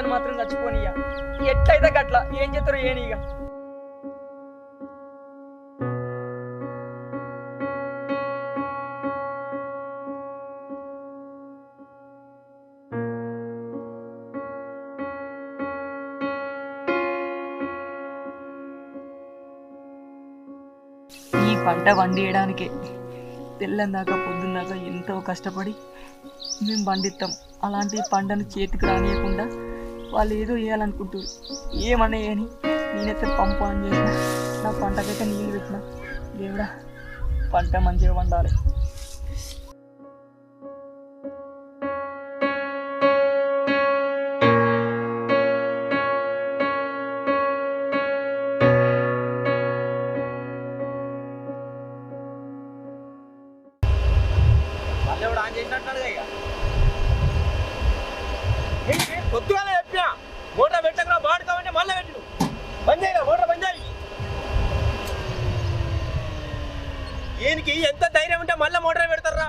భర్తను మాత్రం చచ్చిపోనియా. ఎట్లయితే గట్ల ఏం చేస్తారు ఏనిగా. ఈ పంట వండియడానికే తెల్లందాకా పొద్దున్నాక ఎంతో కష్టపడి మేము పండిస్తాం. అలాంటి పంటను చేతికి రానియకుండా వాళ్ళు ఏదో వేయాలనుకుంటారు. ఏమనేయని నేనైతే పంపు ఆన్ చేసిన, నా పంటకైతే నీళ్ళు పెట్టిన. దేవుడా, పంట మంచిగా వండాలి. పొద్దుగా చెప్పినా మోటార్ పెట్టకుండా వాడుతామంటే మళ్ళీ పెట్టు. బంద్ చేయరా మోటార్, బంద్ చేయి. దీనికి ఎంత ధైర్యం ఉంటే మళ్ళీ మోటార్ పెడతారా?